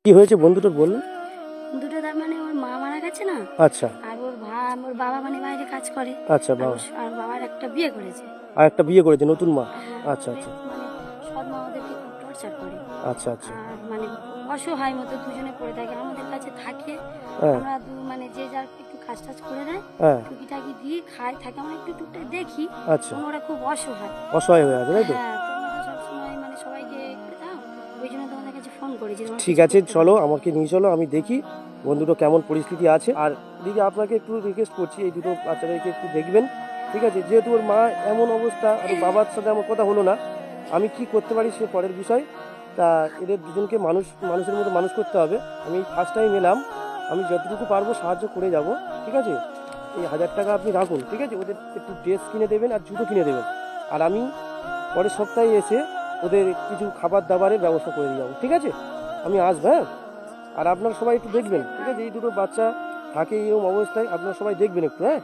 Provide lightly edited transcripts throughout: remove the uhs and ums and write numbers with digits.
কি হয়েছে বন্ধুটা বললেন? দুটো তার মানে ওর মা মারা গেছে না। আচ্ছা আর ওর বাবা মানে বাইরে কাজ করে। আচ্ছা বাবা আর বাবার একটা বিয়ে করেছে। আর একটা বিয়ে করেছে নতুন মা। হ্যাঁ, আচ্ছা আচ্ছা মানে সৎ মা ওদেরকে খুব টর্চার করে। আচ্ছা আচ্ছা আর মানে অসহায় মতো দুজনে পড়ে থাকে, আমাদের কাছে থাকে। হ্যাঁ আমরা মানে যে যার একটু কাজ টাজ করে দেয়, হ্যাঁ টুকিটাকি দিয়ে খাই থাকে, আমরা একটু টুকটাক দেখি। আচ্ছা ওরা খুব অসহায়। অসহায় হয়ে আছে তাই তো? হ্যাঁ, তোমরা তো সবসময় মানে সবাইকে করে দাও, ওই জন্য তোমাদের কাছে ফোন করেছি। তোমরা ঠিক কিছু আছে করতে চলো পারো। আমাকে নিয়ে চলো, আমি দেখি বন্ধুটা কেমন পরিস্থিতি আছে। আর দিদি আপনাকে একটু রিকোয়েস্ট করছি এই দুটো বাচ্চাদেরকে একটু দেখবেন, ঠিক আছে? যেহেতু ওর মা এমন অবস্থা আর ওর বাবার সাথে আমার কথা হলো না, আমি কি করতে পারি সে পরের বিষয়। তা এদের দুজনকে মানুষের মতো মানুষ করতে হবে। আমি ফার্স্ট টাইম এলাম, আমি যতটুকু পারবো সাহায্য করে যাব, ঠিক আছে? এই 1000 টাকা আপনি রাখুন, ঠিক আছে? ওদের একটু ড্রেস কিনে দেবেন আর জুতো কিনে দেবেন, আর আমি পরের সপ্তাহে এসে ওদের কিছু খাবার দাবারের ব্যবস্থা করে দিয়ে যাবো, ঠিক আছে? আমি আসবো, হ্যাঁ? আর আপনারা সবাই একটু দেখবেন, ঠিক আছে? এই দুটো বাচ্চা থাকে এরকম অবস্থায়, আপনারা সবাই দেখবেন একটু, হ্যাঁ?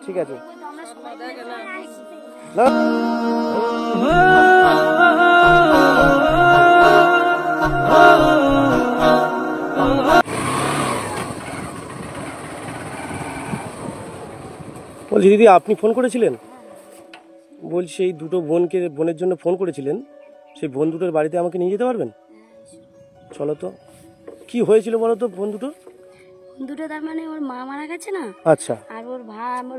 ঠিক আছে তো আমরা সবাই মিলে না বলছি দিদি আপনি ফোন করেছিলেন? বলছি এই দুটো বোনের জন্য ফোন করেছিলেন, সেই বোন দুটোর বাড়িতে আমাকে নিয়ে যেতে পারবেন? চলো তো, কি হয়েছিল বলো তো বোন দুটো? দুটো তার মানে ওর মা মারা গেছে না। আচ্ছা আর ওর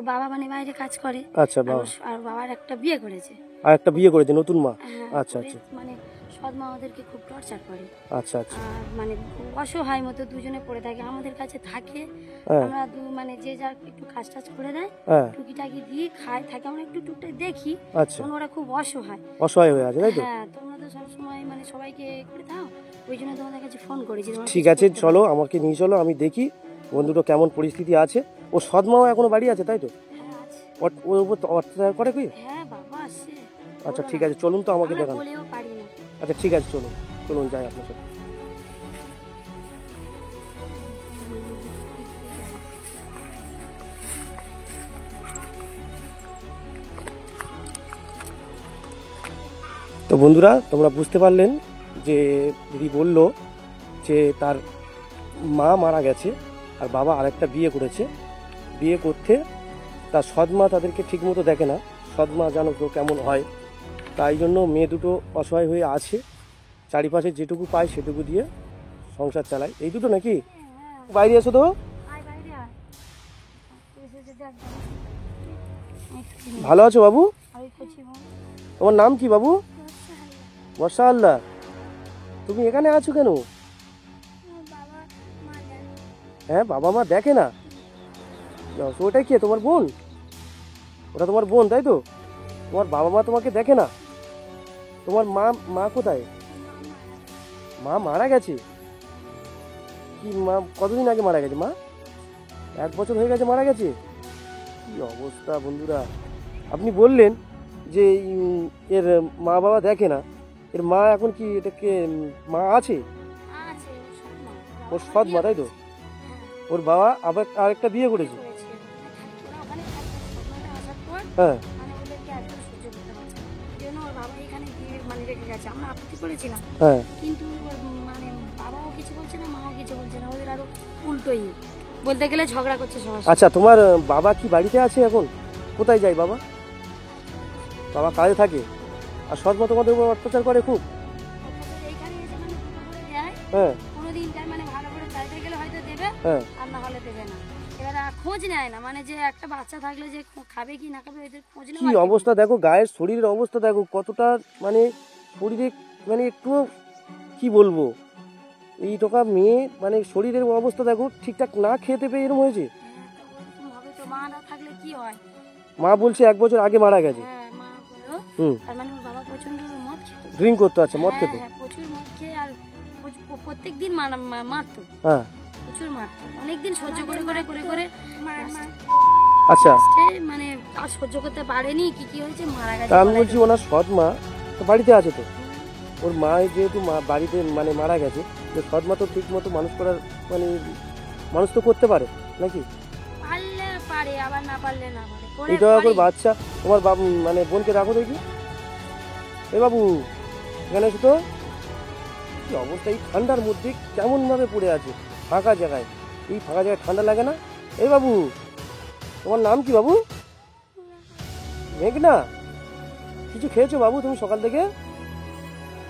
বাবা মানে বাইরে কাজ করে। আচ্ছা বাবা আর বাবার একটা বিয়ে করেছে। আর একটা বিয়ে করেছে নতুন মা। হ্যাঁ, আচ্ছা করে আচ্ছা মানে সৎ মা ওদেরকে খুব টর্চার করে। আচ্ছা আচ্ছা আর মানে অসহায় মতো দুজনে পড়ে থাকে, আমাদের কাছে থাকে। হ্যাঁ আমরা মানে যে যার একটু কাজ টাজ করে দেয়, হ্যাঁ টুকিটাকি দিয়ে খাই থাকে, আমরা একটু টুকটাক দেখি। আচ্ছা ওরা খুব অসহায়। অসহায় হয়ে আছে তাই তো? হ্যাঁ, তোমরা তো সবসময় মানে সবাইকে করে দাও, ওই জন্য তোমাদের কাছে ফোন করেছি। তোমরা ঠিক কিছু আছে করতে চলো পারো। আমাকে নিয়ে চলো, আমি দেখি বন্ধুটা কেমন পরিস্থিতি আছে। ও সৎমাও এখনো বাড়ি আছে তাই তো? হ্যাঁ, আছে। ওর উপর তো অত্যাচার করে কি? হ্যাঁ বাবা আসছে। আচ্ছা বলো ঠিক না। আছে চলুন তো আমাকে আমরা দেখান। বলেও পারি না। আচ্ছা ঠিক আছে চলুন চলুন যাই আপনার সাথে। তো বন্ধুরা তোমরা বুঝতে পারলেন যে দিদি বলল যে তার মা মারা গেছে আর বাবা আরেকটা বিয়ে করেছে। বিয়ে করতে তার সৎমা তাদেরকে ঠিকমতো দেখে না, সৎমা জানো তো কেমন হয়। তাই জন্য মেয়ে দুটো অসহায় হয়ে আছে, চারিপাশে যেটুকু পায় সেটুকু দিয়ে সংসার চালায়। এই দুটো নাকি? বাইরে এসো তো। আয় বাইরে আয়। এসে যে দেখ ভালো আছো বাবু? আমি করছি বোন। তোমার নাম কি বাবু? বর্ষা আল্লাহ। তুমি এখানে আছো কেন? বাবা মা জানে। হ্যাঁ বাবা মা দেখে না? তো ওটাই কে, তোমার বোন? ওটা তোমার বোন তাই তো? তোমার বাবা মা তোমাকে দেখে না? তোমার মা কোথায়? মা মারা গেছে? কি মা কতদিন আগে মারা গেছে মা? 1 বছর হয়ে গেছে মারা গেছে? কি অবস্থা বন্ধুরা! আপনি বললেন যে এর মা বাবা দেখে না, এর মা এখন কি এটাকে মা আছে? আছে ওর সৎ মা তাই তো? ওর বাবা আবার আরেকটা বিয়ে করেছে? ওখানে আসার পর হ্যাঁ মানে ওদেরকে একদম সহ্য করতে পারছে না। যেন ওর বাবা এখানে গিয়ে মানে রেখে গেছে, আমরা আপত্তি করেছিলাম। হ্যাঁ কিন্তু ওর মানে বাবাও কিছু বলছে না, মাও কিছু বলছে না, ওদের আরো উল্টোই বলতে গেলে ঝগড়া করছে সবার সাথে। আচ্ছা তোমার বাবা কি বাড়িতে আছে এখন? কোথায় যায় বাবা? বাবা কাজে থাকে আর সৎ মা তোমাদের উপর অত্যাচার করে খুব? এইখানে এসে মানে দুটো করে দেয়, হ্যাঁ কোনোদিন তার মানে ভালো করে চাইতে গেলে হয়তো দেবে, হ্যাঁ আর না হলে দেবে না। এবার খোঁজ নেয় না, মানে যে একটা বাচ্চা থাকলে যে খাবে কি না খাবে ওদের খোঁজ কি নেওয়া। অবস্থা দেখো, গায়ের শরীরের অবস্থা দেখো কতটা, মানে শরীরে মানে একটু কি বলবো, এই টাকা মেয়ে মানে শরীরের অবস্থা দেখো, ঠিকঠাক না খেতে পেয়ে এরকম হয়েছে। হবে তো, মা না থাকলে কি হয়। মা বলছে 1 বছর আগে মারা গেছে। হ্যাঁ, মা বললো হুম তার মানে ওর বাবা প্রচন্ড মদ খেত। ড্রিঙ্ক করতে আছে, মদ খেতে? হ্যাঁ, প্রচুর মদ খেয়ে আর প্রত্যেক দিন মারতো, হ্যাঁ প্রচুর মারতো, অনেকদিন সহ্য করে করে করে করে আচ্ছা লাস্টে মানে আর সহ্য করতে পারেনি, কি হয়েছে মারা গেছে। তা আমি বলছি ওনার সৎ মা তো বাড়িতে আছে তো, ওর মা যেহেতু বাড়িতে মানে মারা গেছে, তো সৎ মা তো ঠিক মতো মানুষ করার মানে মানুষ তো করতে পারে নাকি? পারলে পারে, আবার না পারলে না পারে, করে এইটা করে করেই। বাচ্চা তোমার মানে বোনকে রাখো দেখি। এ বাবু এখানে এসো তো। কি অবস্থা, এই ঠান্ডার মধ্যে কেমনভাবে পড়ে আছে ফাঁকা জায়গায়। এই ফাঁকা জায়গায় ঠান্ডা লাগে না? এই বাবু, তোমার নাম কি বাবু? মেঘনা। কিছু খেয়েছো বাবু তুমি সকাল থেকে?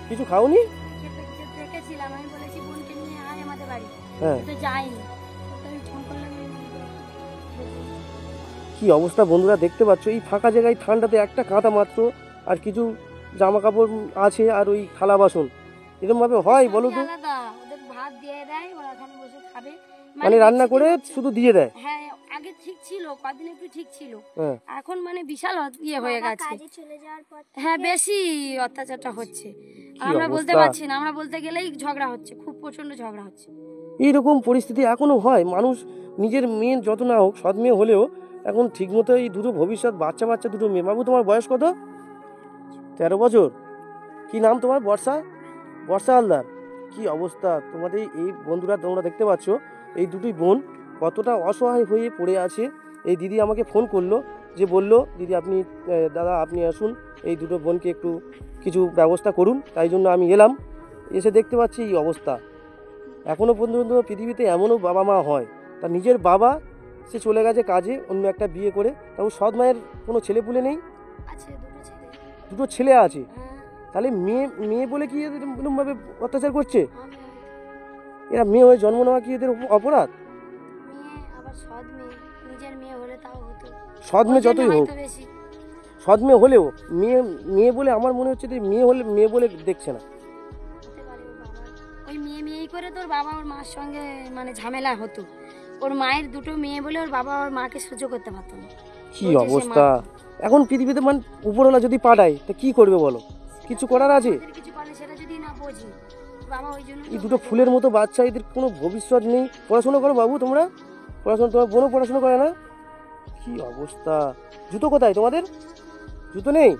কিছু খাওনি? দেখেছিলাম, আমি বলেছি বোনকে নিয়ে আয় আমাদের বাড়ি, হ্যাঁ। তো যাইনি। তো আমি ফোন করলাম, কি অবস্থা বন্ধুরা দেখতে পাচ্ছ, এই ফাঁকা জায়গায় ঠান্ডাতে একটা কাঁথা মাত্র আর কিছু জামা কাপড় আছে আর ওই থালা বাসন, এরকম ভাবে হয় বলো তো? আলাদা ওদের ভাত দিয়ে দেয়, ওরা এখানে বসে খাবে, মানে রান্না করে শুধু দিয়ে দেয়? হ্যাঁ, আগে ঠিক ছিল, কদিন একটু ঠিক ছিল, হ্যাঁ। এখন মানে বিশাল ইয়ে হয়ে গেছে। চলে যাওয়ার পর হ্যাঁ, বেশি অত্যাচারটা হচ্ছে। কি আমরা বলতে অবস্থা! পারছি না, আমরা বলতে গেলেই ঝগড়া হচ্ছে, খুব প্রচন্ড ঝগড়া হচ্ছে। এইরকম পরিস্থিতি এখনো হয়? মানুষ নিজের মেয়ে যত না হোক, সৎ মেয়ে হলেও এখন ঠিকমতো এই দুটো ভবিষ্যৎ বাচ্চা বাচ্চা দুটো মেয়ে। বাবু তোমার বয়স কত? 13 বছর। কি নাম তোমার? বর্ষা? বর্ষা হালদার। কি অবস্থা তোমাদের এই বন্ধুরা, তোমরা দেখতে পাচ্ছ এই দুটি বোন কতটা অসহায় হয়ে পড়ে আছে। এই দিদি আমাকে ফোন করলো, যে বলল দিদি আপনি দাদা আপনি আসুন, এই দুটো বোনকে একটু কিছু ব্যবস্থা করুন। তাই জন্য আমি এলাম, এসে দেখতে পাচ্ছি এই অবস্থা। এখনও পর্যন্ত পৃথিবীতে এমনও বাবা মা হয়, তার নিজের বাবা সে চলে গেছে কাজে, অন্য একটা বিয়ে করে, তাও সৎ মায়ের কোনো ছেলে পুলে নেই। আছে দুটো ছেলে। দুটো ছেলে আছে, হ্যাঁ, তাহলে মেয়ে মেয়ে বলে কি এরকমভাবে অত্যাচার করছে? আমি এরা মেয়ে হয়ে জন্ম নেওয়া কি এদের অপরাধ? মেয়ে, আবার সৎ মেয়ে, নিজের মেয়ে হলে তাও হতো। সৎ মেয়ে যতই হোক, হয়তো বেশি সৎ মেয়ে হলেও মেয়ে মেয়ে বলে আমার মনে হচ্ছে যে মেয়ে হলে মেয়ে বলে দেখছে না। হতে পারে ওর বাবার ওই মেয়েই করে তোর বাবা ওর মার সঙ্গে মানে ঝামেলা হতো। ওর মায়ের দুটো মেয়ে বলে ওর বাবা ওর মাকে সহ্য করতে পারতো না। কি বলছে সে অবস্থা! মারতো। এখন পৃথিবীতে মানে উপরওয়ালা যদি পাঠায় তা কি করবে বলো? কিছু করার আছে? ওদের কিছু করে সেটা যদি না বোঝে, বাবা ওই জন্য এই দুটো ফুলের মতো বাচ্চা, এদের কোনো ভবিষ্যৎ নেই। পড়াশোনা করো বাবু তোমরা? পড়াশোনা, তোমার বোনও পড়াশোনা করে না? কি অবস্থা! জুতো কোথায় তোমাদের? জুতো নেই?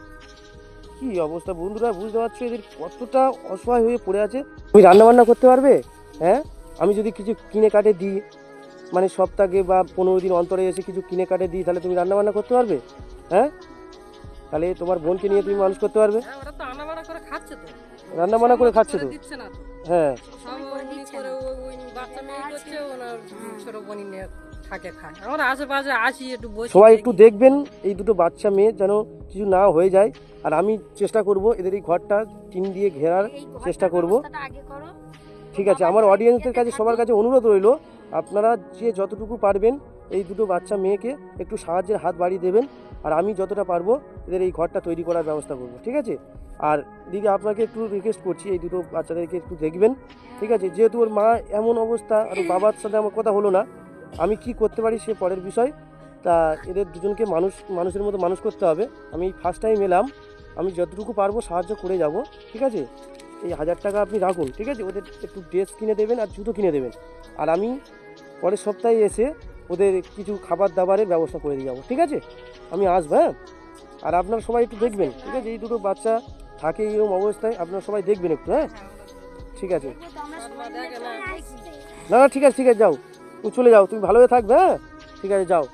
কি অবস্থা বন্ধুরা, বুঝতে পারছো এদের কতটা অসহায় হয়ে পড়ে আছে। তুমি রান্না বান্না করতে পারবে? হ্যাঁ, আমি যদি কিছু কিনে কাটে দিই, মানে সপ্তাহে বা 15 দিন অন্তরে এসে কিছু কিনে কাটে দিই, তাহলে তুমি রান্না বান্না করতে পারবে? হ্যাঁ, তাহলে তোমার বোনকে নিয়ে তুমি মানুষ করতে পারবে? হ্যাঁ, ওরা তো আনাবানা করে খাচ্ছে তো, রান্না বান্না করে খাচ্ছে তো। দিচ্ছে না তো। হ্যাঁ, সব উনি করে ওই বাচ্চা মেয়ে করছে, ওনার ছোট বোনই নিয়ে থাকে খায়। আমরা আশেপাশে আসি একটু বসি। সবাই একটু দেখবেন এই দুটো বাচ্চা মেয়ে যেন কিছু না হয়ে যায়। আর আমি চেষ্টা করব এদের এই ঘরটা টিন দিয়ে ঘেরার চেষ্টা করব। আগে করো। ঠিক আছে, আমার অডিয়েন্সদের কাছে সবার কাছে অনুরোধ রইল, আপনারা যে যতটুকু পারবেন এই দুটো বাচ্চা মেয়েকে একটু সাহায্যের হাত বাড়িয়ে দেবেন। আর আমি যতটা পারবো এদের এই ঘরটা তৈরি করার ব্যবস্থা করব, ঠিক আছে? আর দিদি আপনাকে একটু রিকোয়েস্ট করছি এই দুটো বাচ্চাদেরকে একটু দেখবেন, ঠিক আছে? যেহেতু ওর মা এমন অবস্থা আর ওর বাবার সাথে আমার কথা হলো না, আমি কি করতে পারি সে পরের বিষয়। তা এদের দুজনকে মানুষের মতো মানুষ করতে হবে। আমি ফার্স্ট টাইম এলাম, আমি যতটুকু পারবো সাহায্য করে যাব, ঠিক আছে? এই 1000 টাকা আপনি রাখুন, ঠিক আছে? ওদের একটু ড্রেস কিনে দেবেন আর জুতো কিনে দেবেন। আর আমি পরের সপ্তাহে এসে ওদের কিছু খাবার দাবারের ব্যবস্থা করে দিয়ে যাবো, ঠিক আছে? আমি আসবো, হ্যাঁ? আর আপনারা সবাই একটু দেখবেন, ঠিক আছে? এই দুটো বাচ্চা থাকে এরকম অবস্থায়, আপনারা সবাই দেখবেন একটু, হ্যাঁ? ঠিক আছে। তো আমরা সবাই মিলে দেখে না। চলে আসছি। না না, ঠিক আছে ঠিক আছে, যাও, তুমি চলে যাও, তুমি ভালো হয়ে থাকবে, হ্যাঁ? ঠিক আছে, যাও।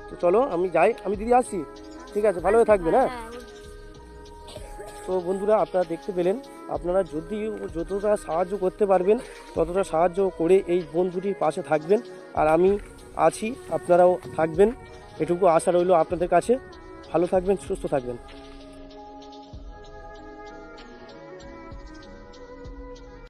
তো চলো আমি যাই, আমি দিদি আসছি, ঠিক আছে? ভালো হয়ে থাকবেন, হ্যাঁ? তো বন্ধুরা আপনারা দেখতে পেলেন, আপনারা যদি যতটা সাহায্য করতে পারবেন ততটা সাহায্য করে এই বোন দুটির পাশে থাকবেন। আর আমি আছি, আপনারাও থাকবেন, এটুকু আশা রইল আপনাদের কাছে। ভালো থাকবেন, সুস্থ থাকবেন।